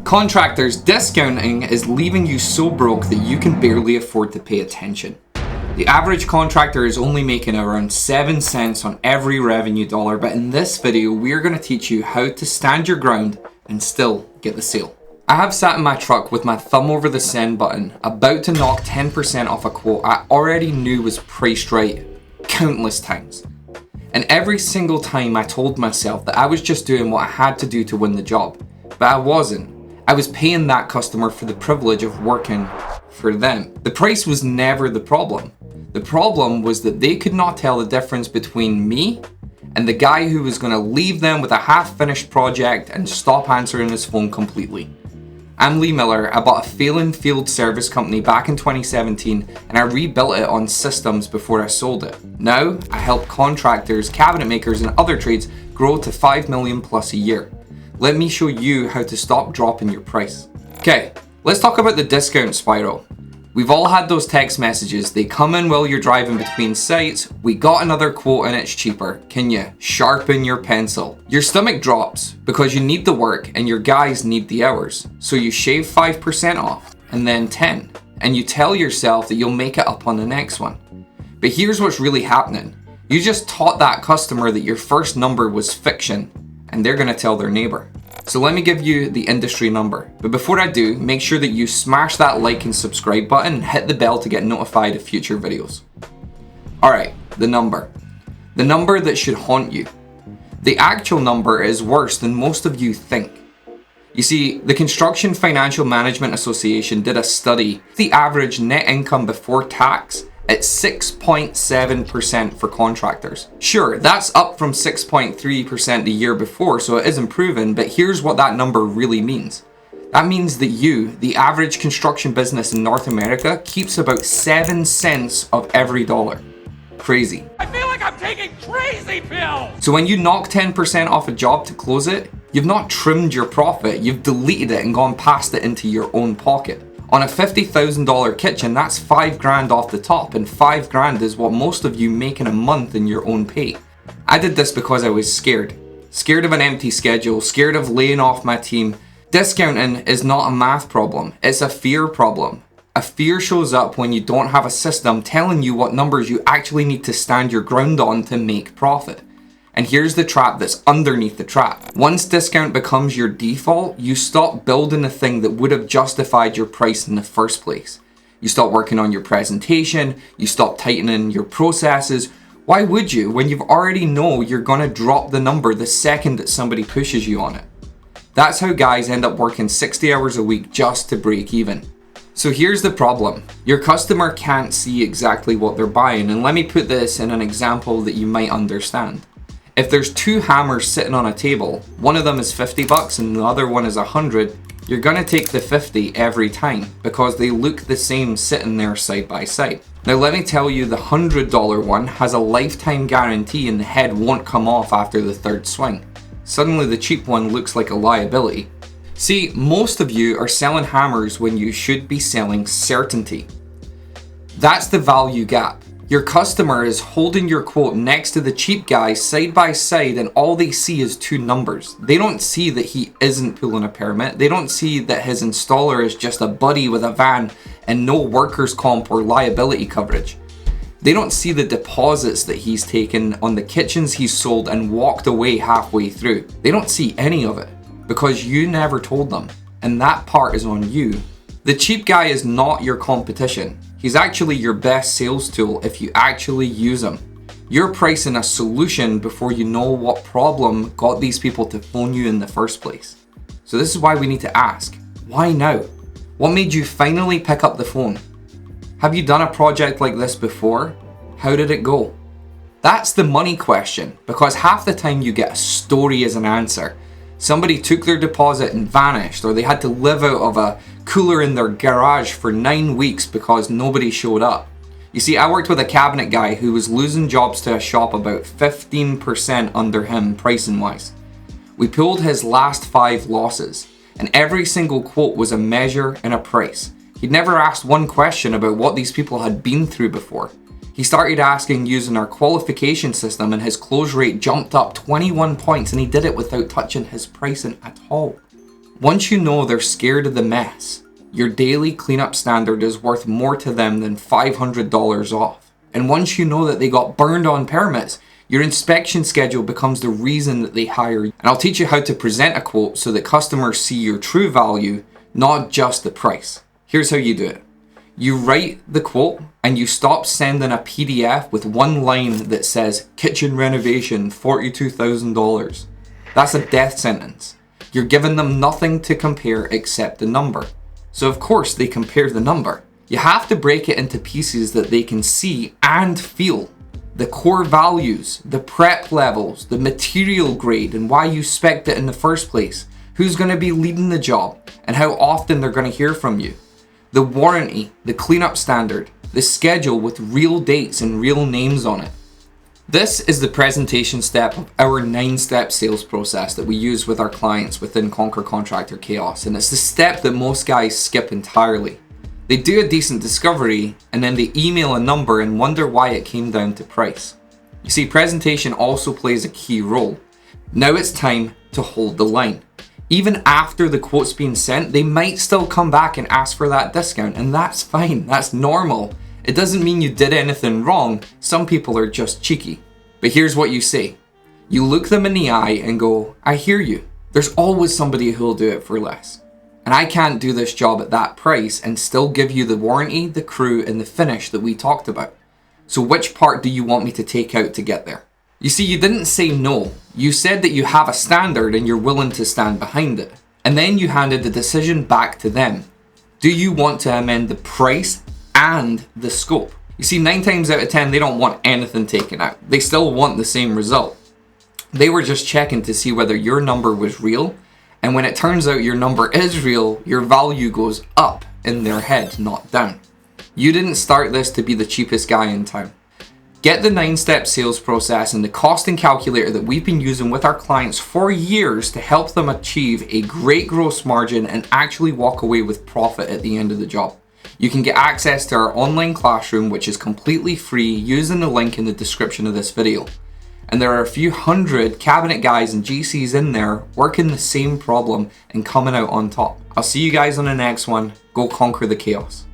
Contractors, discounting is leaving you so broke that you can barely afford to pay attention. The average contractor is only making around 7 cents on every revenue dollar, but in this video we're going to teach you how to stand your ground and still get the sale. I have sat in my truck with my thumb over the send button, about to knock 10% off a quote I already knew was priced right countless times. And every single time I told myself that I was just doing what I had to do to win the job, but I wasn't. I was paying that customer for the privilege of working for them. The price was never the problem. The problem was that they could not tell the difference between me and the guy who was going to leave them with a half-finished project and stop answering his phone completely. I'm Lee Miller. I bought a failing field service company back in 2017 and I rebuilt it on systems before I sold it. Now, I help contractors, cabinet makers and other trades grow to 5 million plus a year. Let me show you how to stop dropping your price. Okay, let's talk about the discount spiral. We've all had those text messages. They come in while you're driving between sites. We got another quote and it's cheaper. Can you sharpen your pencil? Your stomach drops because you need the work and your guys need the hours. So you shave 5% off and then 10. And you tell yourself that you'll make it up on the next one. But here's what's really happening. You just taught that customer that your first number was fiction and they're gonna tell their neighbor. So let me give you the industry number. But before I do, make sure that you smash that like and subscribe button and hit the bell to get notified of future videos. Alright, the number. The number that should haunt you. The actual number is worse than most of you think. You see, the Construction Financial Management Association did a study. The average net income before tax at 6.7% for contractors. Sure, that's up from 6.3% the year before, so it is improving, but here's what that number really means. That means that you, the average construction business in North America, keeps about 7 cents of every dollar. Crazy. I feel like I'm taking crazy pills! So when you knock 10% off a job to close it, you've not trimmed your profit, you've deleted it and gone past it into your own pocket. On a $50,000 kitchen, that's $5,000 off the top, and $5,000 is what most of you make in a month in your own pay. I did this because I was scared. Scared of an empty schedule, scared of laying off my team. Discounting is not a math problem, it's a fear problem. A fear shows up when you don't have a system telling you what numbers you actually need to stand your ground on to make profit. And here's the trap that's underneath the trap. Once discount becomes your default, you stop building the thing that would have justified your price in the first place. You stop working on your presentation, you stop tightening your processes. Why would you when you've already know you're gonna drop the number the second that somebody pushes you on it? That's how guys end up working 60 hours a week just to break even. So here's the problem. Your customer can't see exactly what they're buying, and let me put this in an example that you might understand. If there's two hammers sitting on a table, one of them is $50 and the other one is $100, you're gonna take the 50 every time because they look the same sitting there side by side. Now let me tell you, the $100 one has a lifetime guarantee and the head won't come off after the third swing. Suddenly the cheap one looks like a liability. See, most of you are selling hammers when you should be selling certainty. That's the value gap. Your customer is holding your quote next to the cheap guy side by side and all they see is two numbers. They don't see that he isn't pulling a permit. They don't see that his installer is just a buddy with a van and no workers' comp or liability coverage. They don't see the deposits that he's taken on the kitchens he's sold and walked away halfway through. They don't see any of it because you never told them, and that part is on you. The cheap guy is not your competition. He's actually your best sales tool if you actually use him. You're pricing a solution before you know what problem got these people to phone you in the first place. So this is why we need to ask, why now? What made you finally pick up the phone? Have you done a project like this before? How did it go? That's the money question, because half the time you get a story as an answer. Somebody took their deposit and vanished, or they had to live out of a cooler in their garage for 9 weeks because nobody showed up. You see, I worked with a cabinet guy who was losing jobs to a shop about 15% under him pricing wise. We pulled his last 5 losses, and every single quote was a measure and a price. He'd never asked one question about what these people had been through before. He started asking using our qualification system and his close rate jumped up 21 points and he did it without touching his pricing at all. Once you know they're scared of the mess, your daily cleanup standard is worth more to them than $500 off. And once you know that they got burned on permits, your inspection schedule becomes the reason that they hire you. And I'll teach you how to present a quote so that customers see your true value, not just the price. Here's how you do it. You write the quote and you stop sending a PDF with one line that says kitchen renovation $42,000. That's a death sentence. You're giving them nothing to compare except the number. So of course they compare the number. You have to break it into pieces that they can see and feel. The core values, the prep levels, the material grade and why you spec'd it in the first place, who's going to be leading the job and how often they're going to hear from you. The warranty, the cleanup standard, the schedule with real dates and real names on it. This is the presentation step of our 9-step sales process that we use with our clients within Conquer Contractor Chaos, and it's the step that most guys skip entirely. They do a decent discovery and then they email a number and wonder why it came down to price. You see, presentation also plays a key role. Now it's time to hold the line. Even after the quote's been sent, they might still come back and ask for that discount, and that's fine, that's normal. It doesn't mean you did anything wrong, some people are just cheeky. But here's what you say. You look them in the eye and go, I hear you. There's always somebody who'll do it for less. And I can't do this job at that price and still give you the warranty, the crew, and the finish that we talked about. So which part do you want me to take out to get there? You see, you didn't say no. You said that you have a standard and you're willing to stand behind it. And then you handed the decision back to them. Do you want to amend the price and the scope? You see, 9 times out of 10, they don't want anything taken out. They still want the same result. They were just checking to see whether your number was real. And when it turns out your number is real, your value goes up in their head, not down. You didn't start this to be the cheapest guy in town. Get the 9-step sales process and the costing calculator that we've been using with our clients for years to help them achieve a great gross margin and actually walk away with profit at the end of the job. You can get access to our online classroom, which is completely free, using the link in the description of this video. And there are a few hundred cabinet guys and GCs in there working the same problem and coming out on top. I'll see you guys on the next one. Go conquer the chaos.